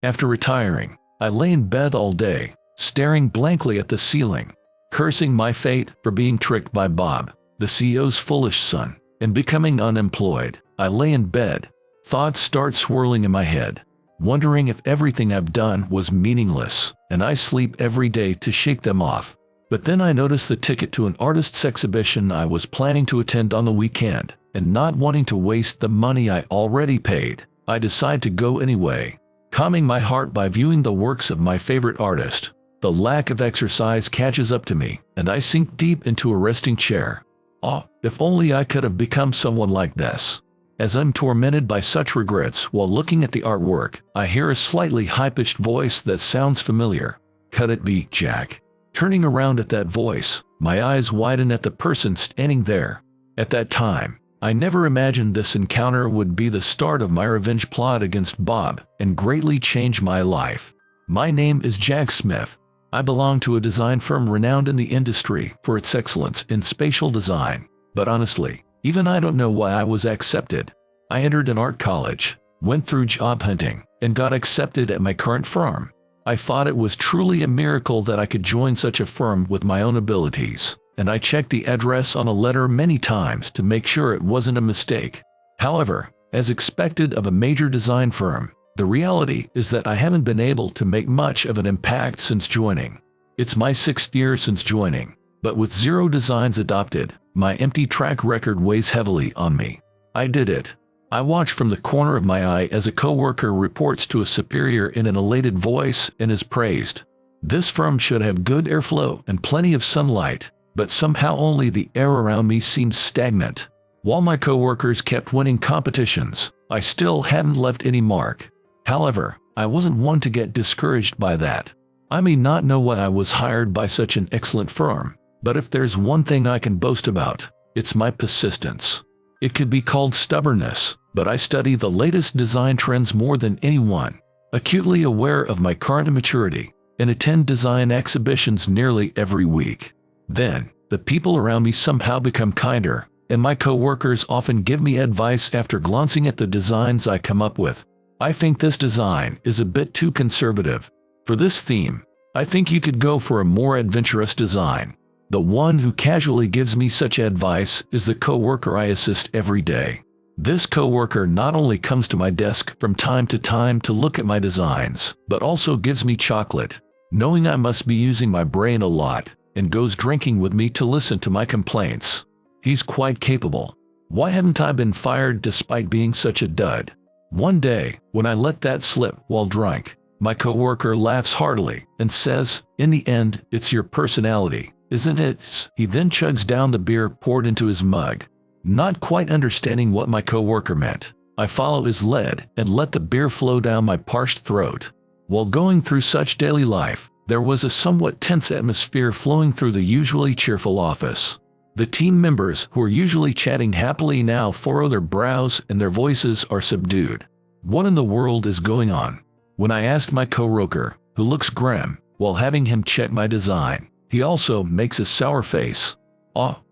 After retiring, I lay in bed all day, staring blankly at the ceiling, cursing my fate for being tricked by Bob, the CEO's foolish son, and becoming unemployed. I lay in bed, thoughts start swirling in my head, wondering if everything I've done was meaningless, and I sleep every day to shake them off. But then I notice the ticket to an artist's exhibition I was planning to attend on the weekend, and not wanting to waste the money I already paid, I decide to go anyway, calming my heart by viewing the works of my favorite artist. The lack of exercise catches up to me, and I sink deep into a resting chair. Ah, if only I could have become someone like this. As I'm tormented by such regrets while looking at the artwork, I hear a slightly high-pitched voice that sounds familiar. Could it be Jack? Turning around at that voice, my eyes widen at the person standing there. At that time, I never imagined this encounter would be the start of my revenge plot against Bob and greatly change my life. My name is Jack Smith. I belong to a design firm renowned in the industry for its excellence in spatial design. But honestly, even I don't know why I was accepted. I entered an art college, went through job hunting, and got accepted at my current firm. I thought it was truly a miracle that I could join such a firm with my own abilities, and I checked the address on a letter many times to make sure it wasn't a mistake. However, as expected of a major design firm, the reality is that I haven't been able to make much of an impact since joining. It's my 6th year since joining, but with 0 designs adopted, my empty track record weighs heavily on me. I did it. I watch from the corner of my eye as a coworker reports to a superior in an elated voice and is praised. This firm should have good airflow and plenty of sunlight, but somehow only the air around me seemed stagnant. While my coworkers kept winning competitions, I still hadn't left any mark. However, I wasn't one to get discouraged by that. I may not know why I was hired by such an excellent firm, but if there's one thing I can boast about, it's my persistence. It could be called stubbornness, but I study the latest design trends more than anyone, acutely aware of my current immaturity, and attend design exhibitions nearly every week. Then, the people around me somehow become kinder, and my coworkers often give me advice after glancing at the designs I come up with. I think this design is a bit too conservative. For this theme, I think you could go for a more adventurous design. The one who casually gives me such advice is the coworker I assist every day. This coworker not only comes to my desk from time to look at my designs, but also gives me chocolate, knowing I must be using my brain a lot, and goes drinking with me to listen to my complaints. He's quite capable. Why haven't I been fired despite being such a dud? One day, when I let that slip while drunk, my coworker laughs heartily and says, "In the end, it's your personality, isn't it?" He then chugs down the beer poured into his mug. Not quite understanding what my coworker meant, I follow his lead and let the beer flow down my parched throat. While going through such daily life, there was a somewhat tense atmosphere flowing through the usually cheerful office. The team members who are usually chatting happily now furrow their brows and their voices are subdued. What in the world is going on? When I ask my coworker, who looks grim, while having him check my design, he also makes a sour face.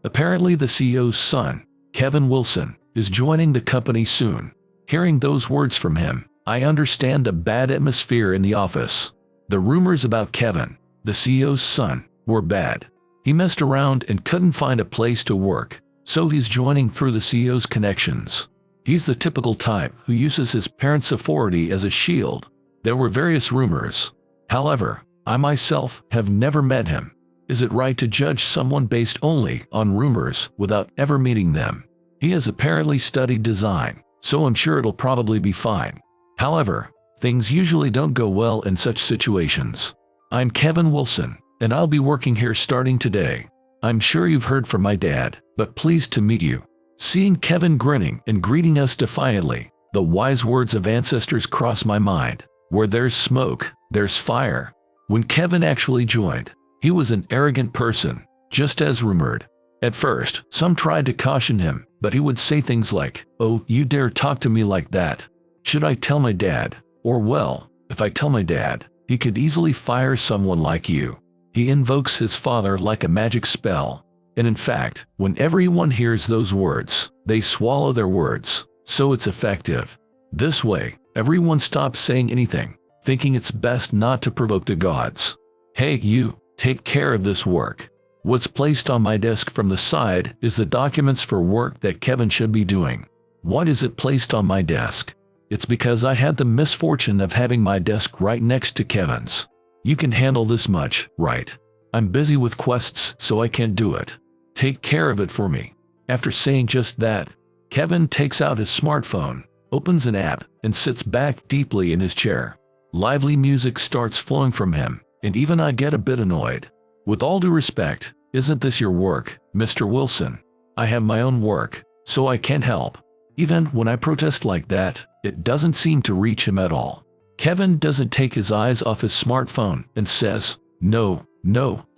Apparently the CEO's son, Kevin Wilson, is joining the company soon. Hearing those words from him, I understand the bad atmosphere in the office. The rumors about Kevin, the CEO's son, were bad. He messed around and couldn't find a place to work, so he's joining through the CEO's connections. He's the typical type who uses his parents' authority as a shield. There were various rumors. However, I myself have never met him. Is it right to judge someone based only on rumors without ever meeting them? He has apparently studied design, so I'm sure it'll probably be fine. However, things usually don't go well in such situations. I'm Kevin Wilson, and I'll be working here starting today. I'm sure you've heard from my dad, but pleased to meet you. Seeing Kevin grinning and greeting us defiantly, the wise words of ancestors cross my mind. Where there's smoke, there's fire. When Kevin actually joined, he was an arrogant person, just as rumored. At first, some tried to caution him, but he would say things like, "Oh, you dare talk to me like that? Should I tell my dad? Or well, if I tell my dad, he could easily fire someone like you." He invokes his father like a magic spell. And in fact, when everyone hears those words, they swallow their words, so it's effective. This way, everyone stops saying anything, thinking it's best not to provoke the gods. Hey, you, take care of this work. What's placed on my desk from the side is the documents for work that Kevin should be doing. Why is it placed on my desk? It's because I had the misfortune of having my desk right next to Kevin's. You can handle this much, right? I'm busy with quests, so I can't do it. Take care of it for me. After saying just that, Kevin takes out his smartphone, opens an app, and sits back deeply in his chair. Lively music starts flowing from him, and even I get a bit annoyed. With all due respect, isn't this your work, Mr. Wilson? I have my own work, so I can't help. Even when I protest like that, it doesn't seem to reach him at all. Kevin doesn't take his eyes off his smartphone and says, No,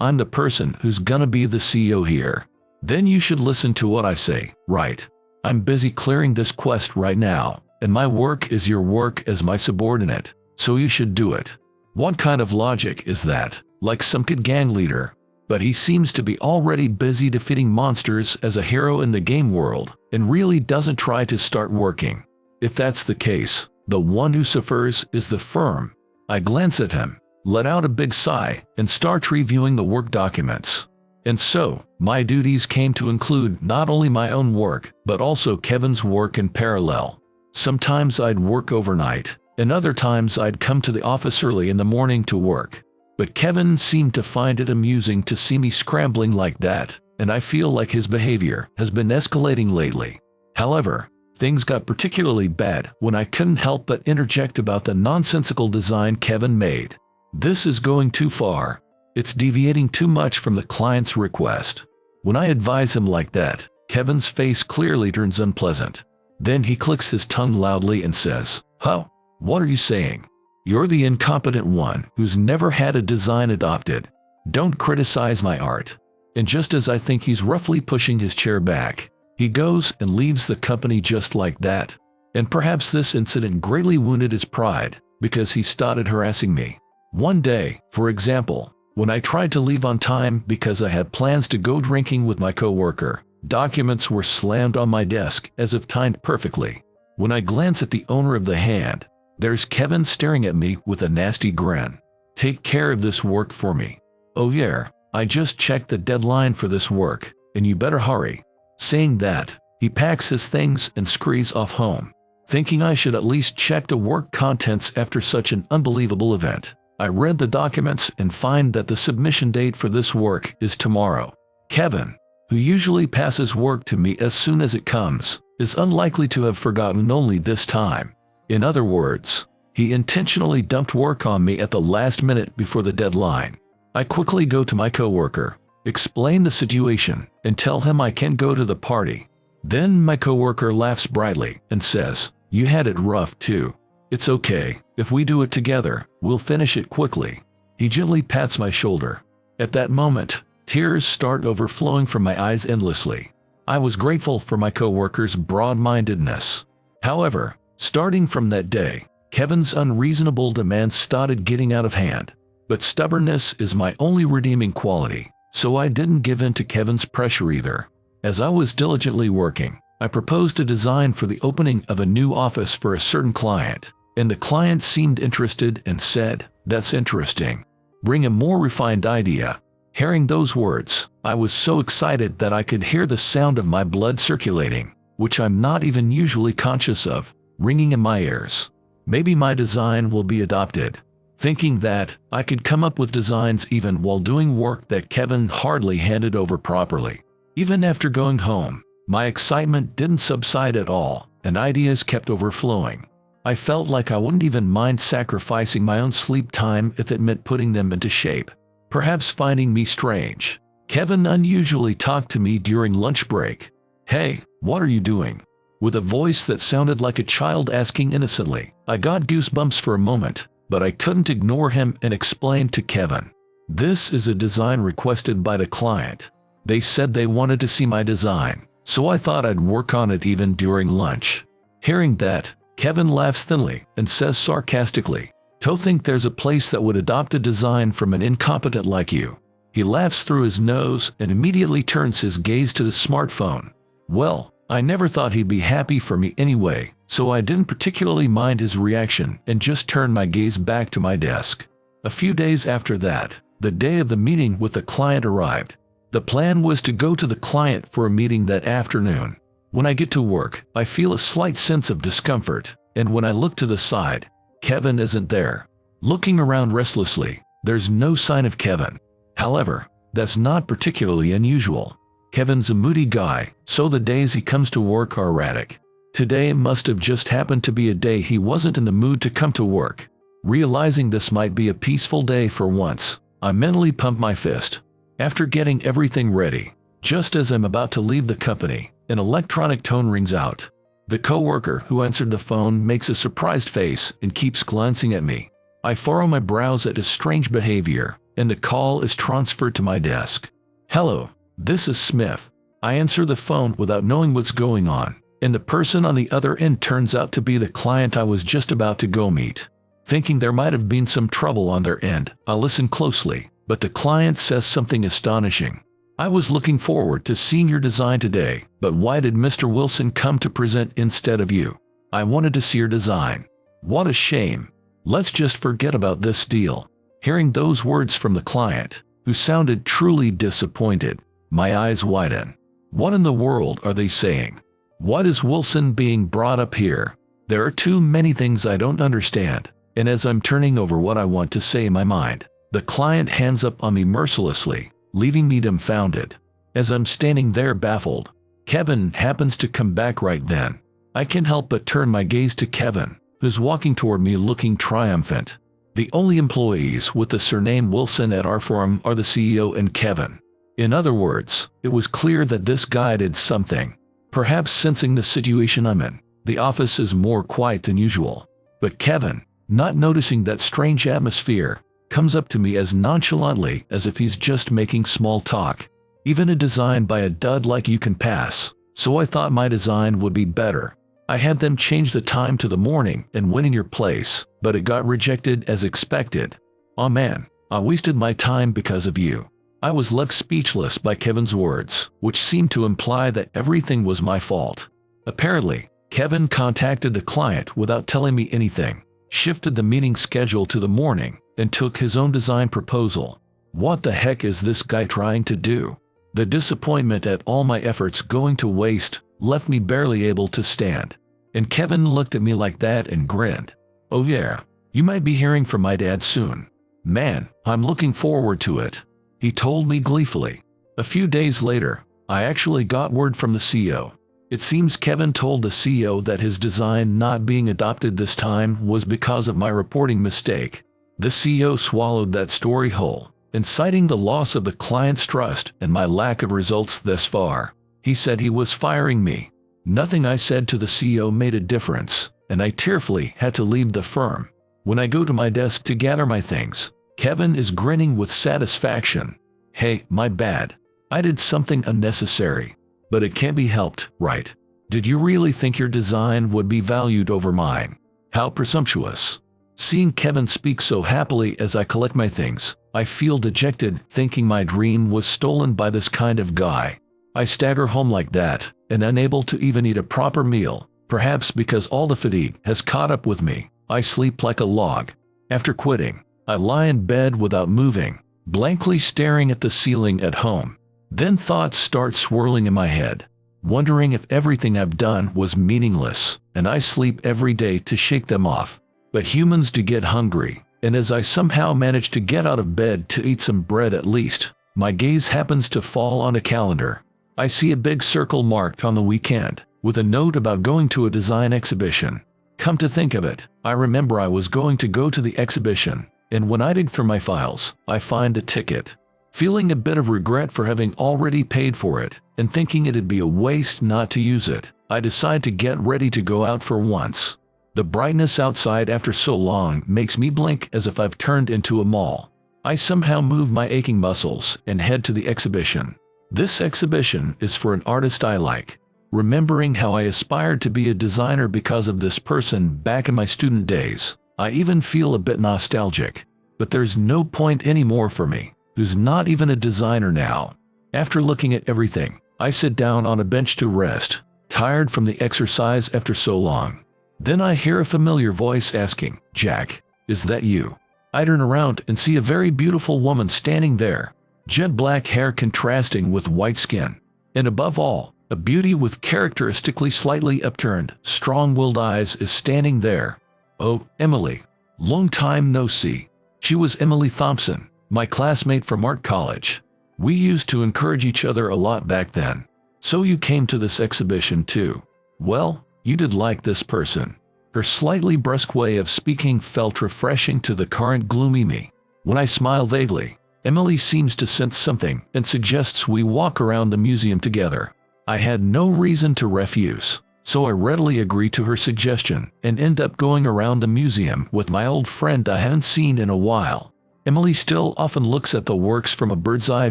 I'm the person who's gonna be the CEO here. Then you should listen to what I say, right? I'm busy clearing this quest right now, and my work is your work as my subordinate, so you should do it. What kind of logic is that? Like some kid gang leader. But he seems to be already busy defeating monsters as a hero in the game world, and really doesn't try to start working. If that's the case, the one who suffers is the firm. I glance at him, let out a big sigh, and start reviewing the work documents. And so, my duties came to include not only my own work, but also Kevin's work in parallel. Sometimes I'd work overnight, and other times I'd come to the office early in the morning to work. But Kevin seemed to find it amusing to see me scrambling like that, and I feel like his behavior has been escalating lately. However, things got particularly bad when I couldn't help but interject about the nonsensical design Kevin made. This is going too far. It's deviating too much from the client's request. When I advise him like that, Kevin's face clearly turns unpleasant. Then he clicks his tongue loudly and says, Huh? What are you saying? You're the incompetent one who's never had a design adopted. Don't criticize my art. And just as I think he's roughly pushing his chair back, he goes and leaves the company just like that. And perhaps this incident greatly wounded his pride, because he started harassing me. One day, for example, when I tried to leave on time because I had plans to go drinking with my coworker, documents were slammed on my desk as if timed perfectly. When I glance at the owner of the hand, there's Kevin staring at me with a nasty grin. Take care of this work for me. Oh yeah, I just checked the deadline for this work, and you better hurry. Saying that, he packs his things and scurries off home. Thinking I should at least check the work contents after such an unbelievable event, I read the documents and find that the submission date for this work is tomorrow. Kevin, who usually passes work to me as soon as it comes, is unlikely to have forgotten only this time. In other words, he intentionally dumped work on me at the last minute before the deadline. I quickly go to my coworker, explain the situation, and tell him I can't go to the party. Then my coworker laughs brightly and says, You had it rough too. It's okay, if we do it together, we'll finish it quickly. He gently pats my shoulder. At that moment, tears start overflowing from my eyes endlessly. I was grateful for my coworker's broad-mindedness. However, starting from that day, Kevin's unreasonable demands started getting out of hand. But stubbornness is my only redeeming quality, so I didn't give in to Kevin's pressure either. As I was diligently working, I proposed a design for the opening of a new office for a certain client, and the client seemed interested and said, That's interesting. Bring a more refined idea. Hearing those words, I was so excited that I could hear the sound of my blood circulating, which I'm not even usually conscious of, ringing in my ears. Maybe my design will be adopted. Thinking that I could come up with designs even while doing work that Kevin hardly handed over properly. Even after going home, my excitement didn't subside at all, and ideas kept overflowing. I felt like I wouldn't even mind sacrificing my own sleep time if it meant putting them into shape. Perhaps finding me strange, Kevin unusually talked to me during lunch break. Hey, what are you doing? With a voice that sounded like a child asking innocently. I got goosebumps for a moment, but I couldn't ignore him and explained to Kevin. This is a design requested by the client. They said they wanted to see my design, so I thought I'd work on it even during lunch. Hearing that, Kevin laughs thinly and says sarcastically, "To think there's a place that would adopt a design from an incompetent like you." He laughs through his nose and immediately turns his gaze to the smartphone. Well, I never thought he'd be happy for me anyway, so I didn't particularly mind his reaction and just turned my gaze back to my desk. A few days after that, the day of the meeting with the client arrived. The plan was to go to the client for a meeting that afternoon. When I get to work, I feel a slight sense of discomfort, and when I look to the side, Kevin isn't there. Looking around restlessly, there's no sign of Kevin. However, that's not particularly unusual. Kevin's a moody guy, so the days he comes to work are erratic. Today must have just happened to be a day he wasn't in the mood to come to work. Realizing this might be a peaceful day for once, I mentally pump my fist. After getting everything ready, just as I'm about to leave the company, an electronic tone rings out. The coworker who answered the phone makes a surprised face and keeps glancing at me. I furrow my brows at his strange behavior, and the call is transferred to my desk. "Hello, this is Smith." I answer the phone without knowing what's going on, and the person on the other end turns out to be the client I was just about to go meet. Thinking there might have been some trouble on their end, I listen closely, but the client says something astonishing. "I was looking forward to seeing your design today, but why did Mr. Wilson come to present instead of you? I wanted to see your design. What a shame. Let's just forget about this deal." Hearing those words from the client, who sounded truly disappointed, my eyes widen. What in the world are they saying? What is Wilson being brought up here? There are too many things I don't understand, and as I'm turning over what I want to say in my mind, the client hands up on me mercilessly, leaving me dumbfounded. As I'm standing there baffled, Kevin happens to come back right then. I can't help but turn my gaze to Kevin, who's walking toward me looking triumphant. The only employees with the surname Wilson at our firm are the CEO and Kevin. In other words, it was clear that this guy did something. Perhaps sensing the situation I'm in, the office is more quiet than usual. But Kevin, not noticing that strange atmosphere, comes up to me as nonchalantly as if he's just making small talk. "Even a design by a dud like you can pass, so I thought my design would be better. I had them change the time to the morning and went in your place, but it got rejected as expected. Aw man, I wasted my time because of you." I was left speechless by Kevin's words, which seemed to imply that everything was my fault. Apparently, Kevin contacted the client without telling me anything, shifted the meeting schedule to the morning, and took his own design proposal. What the heck is this guy trying to do? The disappointment at all my efforts going to waste left me barely able to stand. And Kevin looked at me like that and grinned. "Oh yeah, you might be hearing from my dad soon. Man, I'm looking forward to it," he told me gleefully. A few days later, I actually got word from the CEO. It seems Kevin told the CEO that his design not being adopted this time was because of my reporting mistake. The CEO swallowed that story whole, and citing the loss of the client's trust and my lack of results thus far, he said he was firing me. Nothing I said to the CEO made a difference, and I tearfully had to leave the firm. When I go to my desk to gather my things, Kevin is grinning with satisfaction. "Hey, my bad. I did something unnecessary. But it can't be helped, right? Did you really think your design would be valued over mine? How presumptuous." Seeing Kevin speak so happily as I collect my things, I feel dejected, thinking my dream was stolen by this kind of guy. I stagger home like that, and unable to even eat a proper meal, perhaps because all the fatigue has caught up with me. I sleep like a log. After quitting, I lie in bed without moving, blankly staring at the ceiling at home. Then thoughts start swirling in my head, wondering if everything I've done was meaningless, and I sleep every day to shake them off. But humans do get hungry, and as I somehow manage to get out of bed to eat some bread at least, my gaze happens to fall on a calendar. I see a big circle marked on the weekend, with a note about going to a design exhibition. Come to think of it, I remember I was going to go to the exhibition, and when I dig through my files, I find a ticket. Feeling a bit of regret for having already paid for it, and thinking it'd be a waste not to use it, I decide to get ready to go out for once. The brightness outside after so long makes me blink as if I've turned into a mall. I somehow move my aching muscles and head to the exhibition. This exhibition is for an artist I like. Remembering how I aspired to be a designer because of this person back in my student days, I even feel a bit nostalgic. But there's no point anymore for me, who's not even a designer now. After looking at everything, I sit down on a bench to rest, tired from the exercise after so long. Then I hear a familiar voice asking, "Jack, is that you?" I turn around and see a very beautiful woman standing there, jet black hair contrasting with white skin, and above all, a beauty with characteristically slightly upturned, strong-willed eyes is standing there. Oh, Emily. Long time no see. She was Emily Thompson, my classmate from art college. We used to encourage each other a lot back then. So you came to this exhibition too. Well, you did like this person. Her slightly brusque way of speaking felt refreshing to the current gloomy me. When I smile vaguely, Emily seems to sense something and suggests we walk around the museum together. I had no reason to refuse, so I readily agree to her suggestion and end up going around the museum with my old friend I hadn't seen in a while. Emily still often looks at the works from a bird's eye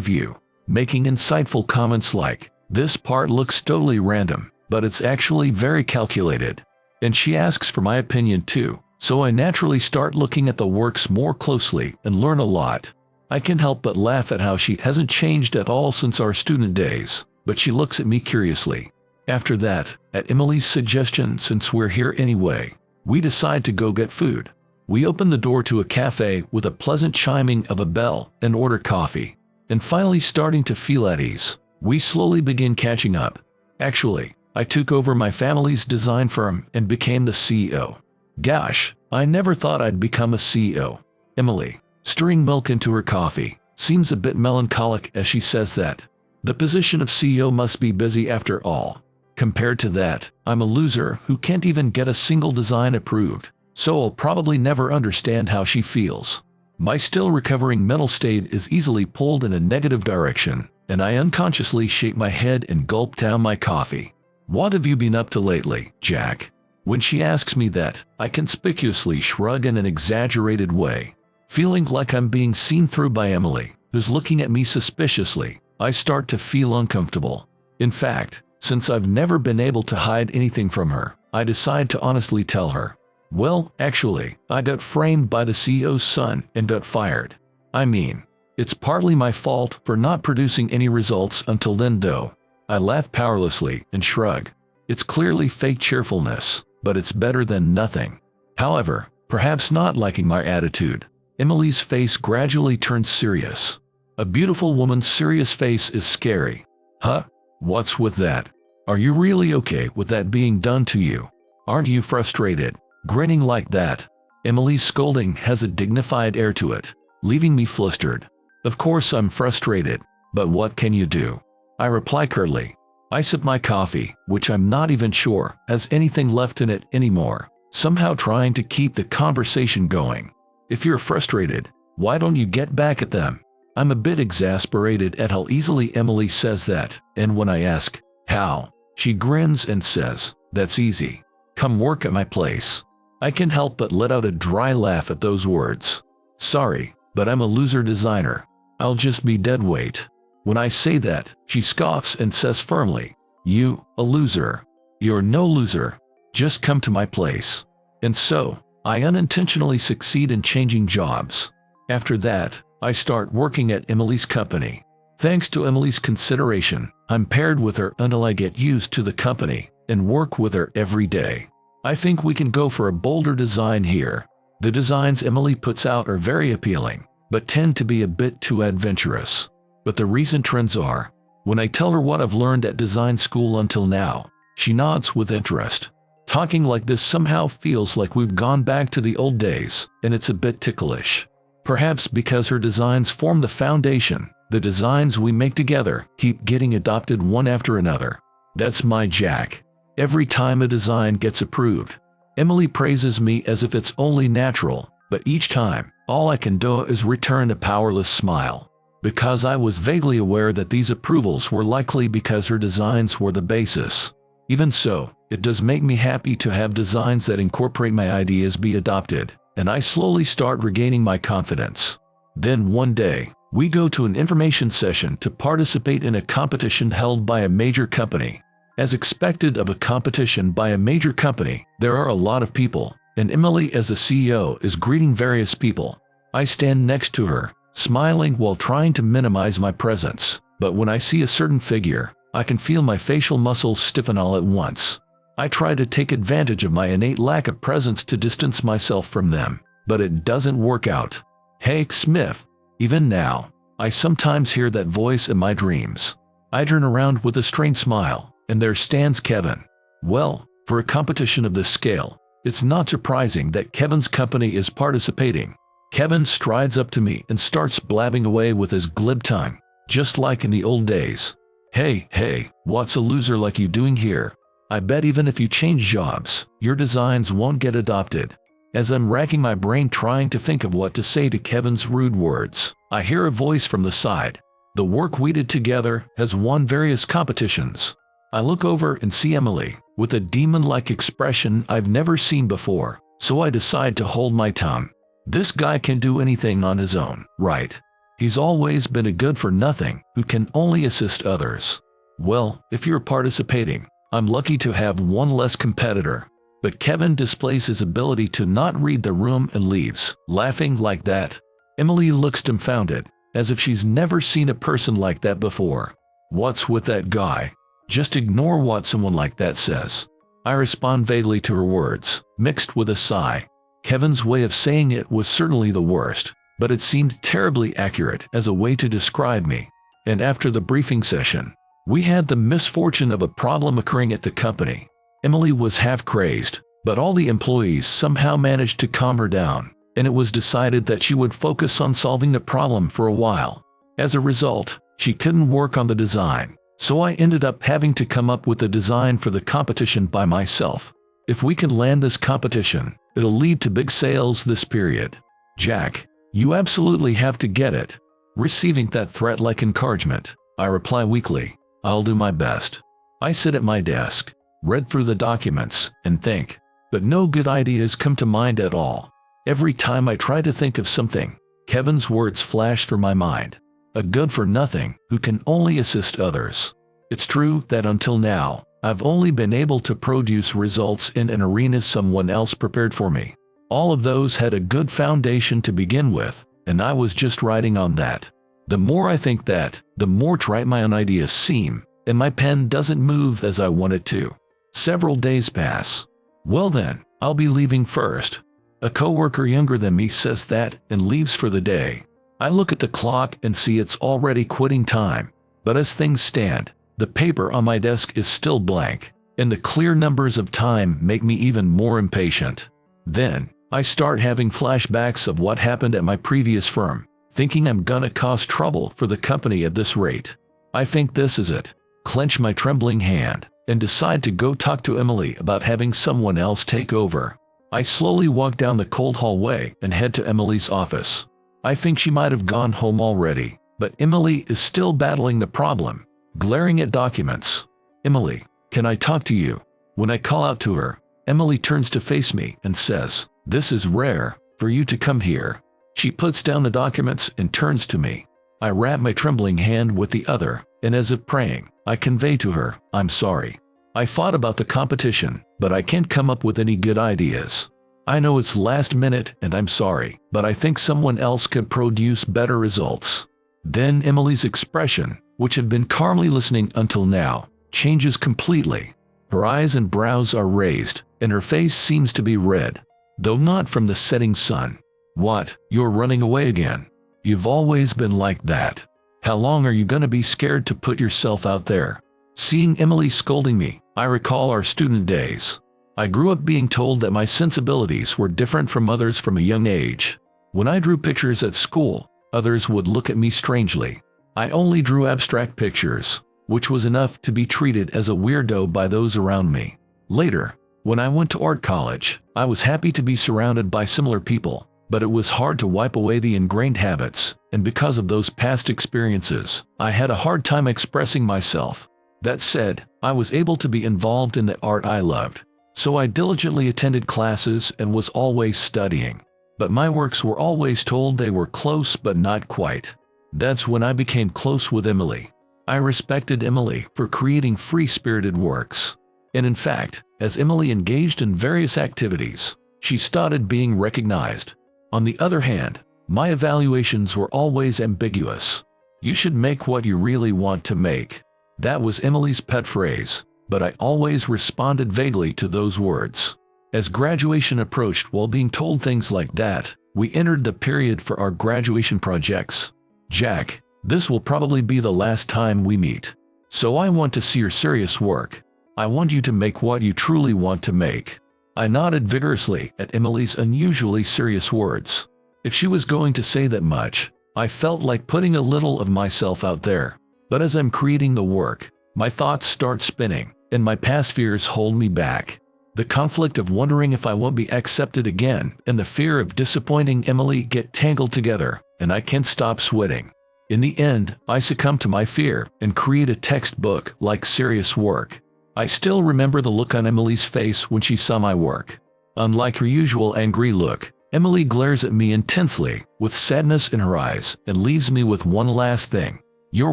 view, making insightful comments like, "This part looks totally random, but it's actually very calculated." And she asks for my opinion too, so I naturally start looking at the works more closely and learn a lot. I can't help but laugh at how she hasn't changed at all since our student days, but she looks at me curiously. After that, at Emily's suggestion, since we're here anyway, we decide to go get food. We open the door to a cafe with a pleasant chiming of a bell and order coffee. And finally starting to feel at ease, we slowly begin catching up. Actually, I took over my family's design firm and became the CEO. Gosh, I never thought I'd become a CEO. Emily, stirring milk into her coffee, seems a bit melancholic as she says that. The position of CEO must be busy after all. Compared to that, I'm a loser who can't even get a single design approved, so I'll probably never understand how she feels. My still recovering mental state is easily pulled in a negative direction, and I unconsciously shake my head and gulp down my coffee. "What have you been up to lately, Jack?" When she asks me that, I conspicuously shrug in an exaggerated way. Feeling like I'm being seen through by Emily, who's looking at me suspiciously, I start to feel uncomfortable. In fact, since I've never been able to hide anything from her, I decide to honestly tell her. Well, actually, I got framed by the CEO's son and got fired. I mean, it's partly my fault for not producing any results until then though. I laugh powerlessly and shrug. It's clearly fake cheerfulness, but it's better than nothing. However, perhaps not liking my attitude, Emily's face gradually turns serious. A beautiful woman's serious face is scary. Huh? What's with that? Are you really okay with that being done to you? Aren't you frustrated? Grinning like that, Emily's scolding has a dignified air to it, leaving me flustered. Of course I'm frustrated, but what can you do? I reply curtly. I sip my coffee, which I'm not even sure has anything left in it anymore, somehow trying to keep the conversation going. If you're frustrated, why don't you get back at them? I'm a bit exasperated at how easily Emily says that, and when I ask, how, she grins and says, "That's easy. Come work at my place." I can't help but let out a dry laugh at those words. Sorry, but I'm a loser designer. I'll just be dead weight. When I say that, she scoffs and says firmly, "You, a loser. You're no loser. Just come to my place." And so, I unintentionally succeed in changing jobs. After that, I start working at Emily's company. Thanks to Emily's consideration, I'm paired with her until I get used to the company and work with her every day. I think we can go for a bolder design here. The designs Emily puts out are very appealing, but tend to be a bit too adventurous. But the recent trends are, when I tell her what I've learned at design school until now, she nods with interest. Talking like this somehow feels like we've gone back to the old days, and it's a bit ticklish. Perhaps because her designs form the foundation, the designs we make together keep getting adopted one after another. That's my Jack. Every time a design gets approved, Emily praises me as if it's only natural, but each time, all I can do is return a powerless smile. Because I was vaguely aware that these approvals were likely because her designs were the basis. Even so, it does make me happy to have designs that incorporate my ideas be adopted, and I slowly start regaining my confidence. Then one day, we go to an information session to participate in a competition held by a major company. As expected of a competition by a major company, there are a lot of people, and Emily as the CEO is greeting various people. I stand next to her, smiling while trying to minimize my presence, but when I see a certain figure, I can feel my facial muscles stiffen all at once. I try to take advantage of my innate lack of presence to distance myself from them, but it doesn't work out. Hey, Smith. Even now, I sometimes hear that voice in my dreams. I turn around with a strained smile, and there stands Kevin. Well, for a competition of this scale, it's not surprising that Kevin's company is participating. Kevin strides up to me and starts blabbing away with his glib tongue, just like in the old days. Hey, what's a loser like you doing here? I bet even if you change jobs, your designs won't get adopted. As I'm racking my brain trying to think of what to say to Kevin's rude words, I hear a voice from the side. The work we did together has won various competitions. I look over and see Emily, with a demon-like expression I've never seen before, so I decide to hold my tongue. This guy can do anything on his own, right? He's always been a good-for-nothing who can only assist others. Well, if you're participating, I'm lucky to have one less competitor. But Kevin displays his ability to not read the room and leaves, laughing like that. Emily looks dumbfounded, as if she's never seen a person like that before. What's with that guy? Just ignore what someone like that says. I respond vaguely to her words, mixed with a sigh. Kevin's way of saying it was certainly the worst, but it seemed terribly accurate as a way to describe me. And after the briefing session, we had the misfortune of a problem occurring at the company. Emily was half crazed, but all the employees somehow managed to calm her down, and it was decided that she would focus on solving the problem for a while. As a result, she couldn't work on the design, so I ended up having to come up with a design for the competition by myself. If we can land this competition, it'll lead to big sales this period. Jack, you absolutely have to get it. Receiving that threat like encouragement, I reply weakly, I'll do my best. I sit at my desk, read through the documents, and think, but no good ideas come to mind at all. Every time I try to think of something, Kevin's words flash through my mind. A good-for-nothing who can only assist others. It's true that until now, I've only been able to produce results in an arena someone else prepared for me. All of those had a good foundation to begin with, and I was just riding on that. The more I think that, the more trite my own ideas seem, and my pen doesn't move as I want it to. Several days pass. Well then, I'll be leaving first. A coworker younger than me says that and leaves for the day. I look at the clock and see it's already quitting time. But as things stand, the paper on my desk is still blank, and the clear numbers of time make me even more impatient. Then, I start having flashbacks of what happened at my previous firm, thinking I'm gonna cause trouble for the company at this rate. I think this is it, clench my trembling hand, and decide to go talk to Emily about having someone else take over. I slowly walk down the cold hallway and head to Emily's office. I think she might have gone home already, but Emily is still battling the problem, glaring at documents. Emily, can I talk to you? When I call out to her, Emily turns to face me and says, this is rare for you to come here. She puts down the documents and turns to me. I wrap my trembling hand with the other, and as if praying, I convey to her, I'm sorry. I fought about the competition, but I can't come up with any good ideas. I know it's last minute and I'm sorry, but I think someone else could produce better results. Then Emily's expression, which had been calmly listening until now, changes completely. Her eyes and brows are raised, and her face seems to be red, though not from the setting sun. What, you're running away again? You've always been like that. How long are you gonna be scared to put yourself out there? Seeing Emily scolding me, I recall our student days. I grew up being told that my sensibilities were different from others from a young age. When I drew pictures at school, others would look at me strangely. I only drew abstract pictures, which was enough to be treated as a weirdo by those around me. Later, when I went to art college, I was happy to be surrounded by similar people, but it was hard to wipe away the ingrained habits, and because of those past experiences, I had a hard time expressing myself. That said, I was able to be involved in the art I loved, so I diligently attended classes and was always studying. But my works were always told they were close but not quite. That's when I became close with Emily. I respected Emily for creating free-spirited works. And in fact, as Emily engaged in various activities, she started being recognized. On the other hand, my evaluations were always ambiguous. You should make what you really want to make. That was Emily's pet phrase, but I always responded vaguely to those words. As graduation approached, while being told things like that, we entered the period for our graduation projects. "Jack, this will probably be the last time we meet. So I want to see your serious work. I want you to make what you truly want to make." I nodded vigorously at Emily's unusually serious words. If she was going to say that much, I felt like putting a little of myself out there. But as I'm creating the work, my thoughts start spinning, and my past fears hold me back. The conflict of wondering if I won't be accepted again and the fear of disappointing Emily get tangled together, and I can't stop sweating. In the end, I succumb to my fear and create a textbook-like serious work. I still remember the look on Emily's face when she saw my work. Unlike her usual angry look, Emily glares at me intensely, with sadness in her eyes, and leaves me with one last thing: "Your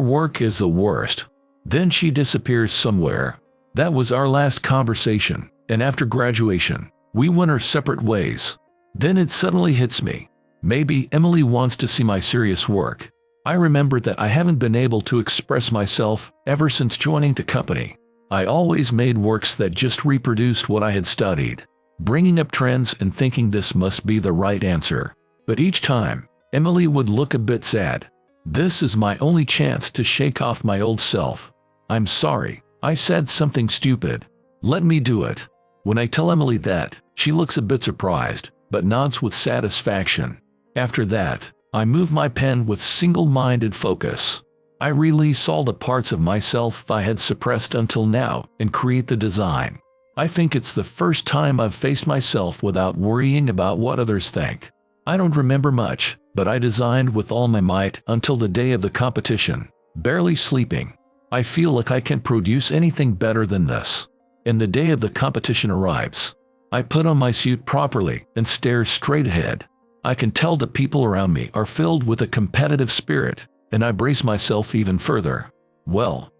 work is the worst." Then she disappears somewhere. That was our last conversation, and after graduation, we went our separate ways. Then it suddenly hits me. Maybe Emily wants to see my serious work. I remembered that I haven't been able to express myself ever since joining the company. I always made works that just reproduced what I had studied, bringing up trends and thinking this must be the right answer. But each time, Emily would look a bit sad. This is my only chance to shake off my old self. "I'm sorry, I said something stupid. Let me do it." When I tell Emily that, she looks a bit surprised, but nods with satisfaction. After that, I move my pen with single-minded focus. I release all the parts of myself I had suppressed until now and create the design. I think it's the first time I've faced myself without worrying about what others think. I don't remember much, but I designed with all my might until the day of the competition, barely sleeping. I feel like I can't produce anything better than this. And the day of the competition arrives. I put on my suit properly and stare straight ahead. I can tell the people around me are filled with a competitive spirit, and I brace myself even further. Well,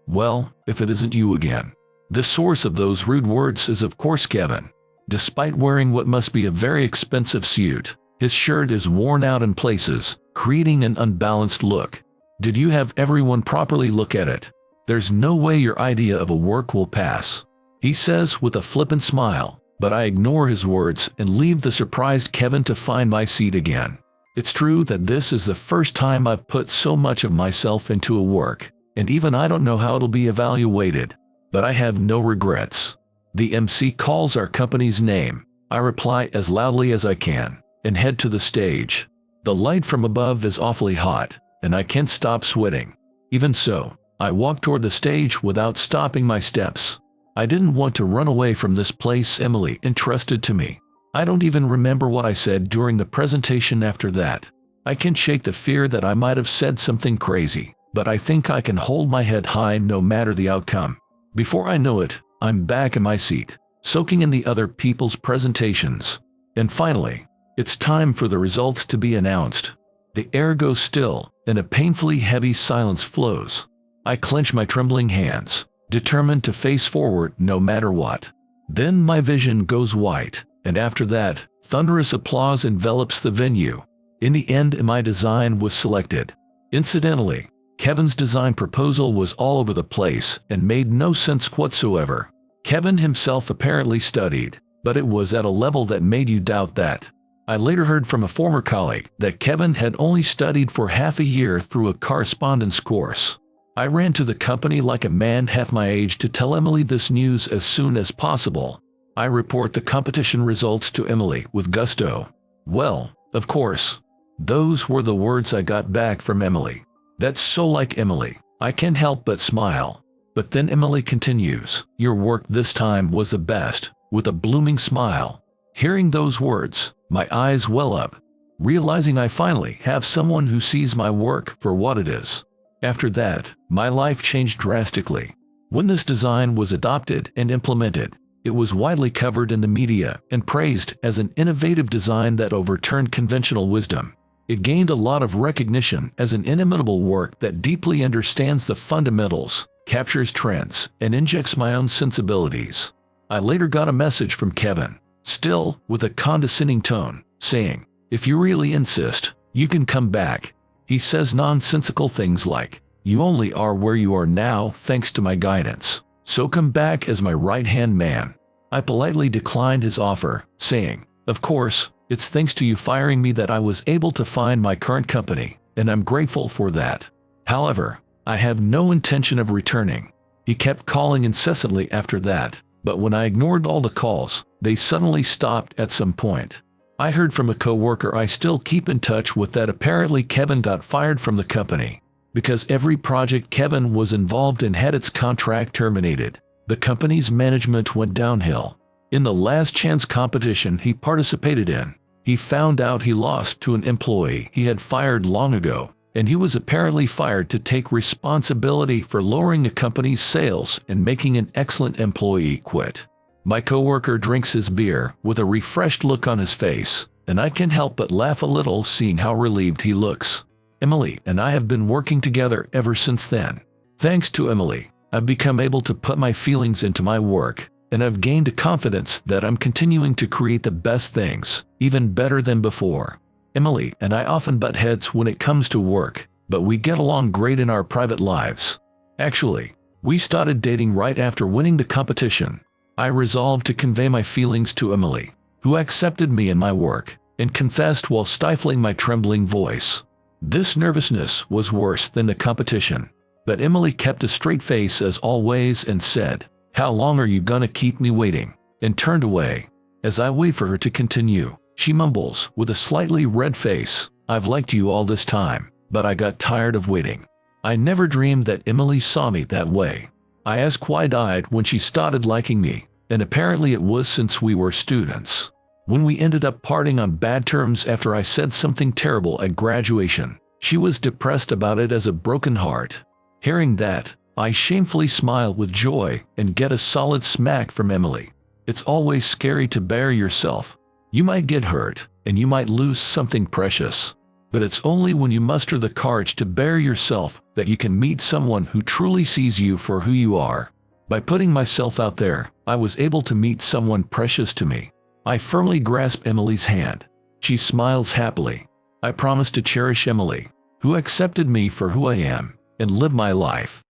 if it isn't you again. The source of those rude words is of course Kevin. Despite wearing what must be a very expensive suit, his shirt is worn out in places, creating an unbalanced look. "Did you have everyone properly look at it? There's no way your idea of a work will pass," he says with a flippant smile, but I ignore his words and leave the surprised Kevin to find my seat again. It's true that this is the first time I've put so much of myself into a work, and even I don't know how it'll be evaluated, but I have no regrets. The MC calls our company's name. I reply as loudly as I can, and head to the stage. The light from above is awfully hot, and I can't stop sweating. Even so, I walk toward the stage without stopping my steps. I didn't want to run away from this place Emily entrusted to me. I don't even remember what I said during the presentation after that. I can't shake the fear that I might have said something crazy, but I think I can hold my head high no matter the outcome. Before I know it, I'm back in my seat, soaking in the other people's presentations. And finally, it's time for the results to be announced. The air goes still, and a painfully heavy silence flows. I clench my trembling hands, determined to face forward no matter what. Then my vision goes white, and after that, thunderous applause envelops the venue. In the end, my design was selected. Incidentally, Kevin's design proposal was all over the place and made no sense whatsoever. Kevin himself apparently studied, but it was at a level that made you doubt that. I later heard from a former colleague that Kevin had only studied for half a year through a correspondence course. I ran to the company like a man half my age to tell Emily this news as soon as possible. I report the competition results to Emily with gusto. "Well, of course." Those were the words I got back from Emily. That's so like Emily. I can't help but smile. But then Emily continues, "Your work this time was the best," with a blooming smile. Hearing those words, my eyes well up, realizing I finally have someone who sees my work for what it is. After that, my life changed drastically. When this design was adopted and implemented, it was widely covered in the media and praised as an innovative design that overturned conventional wisdom. It gained a lot of recognition as an inimitable work that deeply understands the fundamentals, captures trends, and injects my own sensibilities. I later got a message from Kevin, still with a condescending tone, saying, "If you really insist, you can come back." He says nonsensical things like, "You only are where you are now thanks to my guidance. so come back as my right-hand man. I politely declined his offer, saying, of course, it's thanks to you firing me that I was able to find my current company, and I'm grateful for that. However, I have no intention of returning. He kept calling incessantly after that, but when I ignored all the calls, they suddenly stopped at some point. I heard from a coworker I still keep in touch with that apparently Kevin got fired from the company because every project Kevin was involved in had its contract terminated. The company's management went downhill. In the last chance competition he participated in, he found out he lost to an employee he had fired long ago, and he was apparently fired to take responsibility for lowering the company's sales and making an excellent employee quit. My coworker drinks his beer with a refreshed look on his face, and I can't help but laugh a little seeing how relieved he looks. Emily and I have been working together ever since then. Thanks to Emily, I've become able to put my feelings into my work, and I've gained a confidence that I'm continuing to create the best things, even better than before. Emily and I often butt heads when it comes to work, but we get along great in our private lives. Actually, we started dating right after winning the competition. I resolved to convey my feelings to Emily, who accepted me in my work, and confessed while stifling my trembling voice. This nervousness was worse than the competition, but Emily kept a straight face as always and said, "How long are you gonna keep me waiting?" and turned away. As I wait for her to continue, she mumbles with a slightly red face, "I've liked you all this time, but I got tired of waiting." I never dreamed that Emily saw me that way. I asked wide-eyed when she started liking me, and apparently it was since we were students. When we ended up parting on bad terms after I said something terrible at graduation, she was depressed about it as a broken heart. Hearing that, I shamefully smile with joy and get a solid smack from Emily. It's always scary to bare yourself. You might get hurt, and you might lose something precious. But it's only when you muster the courage to bare yourself that you can meet someone who truly sees you for who you are. By putting myself out there, I was able to meet someone precious to me. I firmly grasp Emily's hand. She smiles happily. I promise to cherish Emily, who accepted me for who I am, and live my life.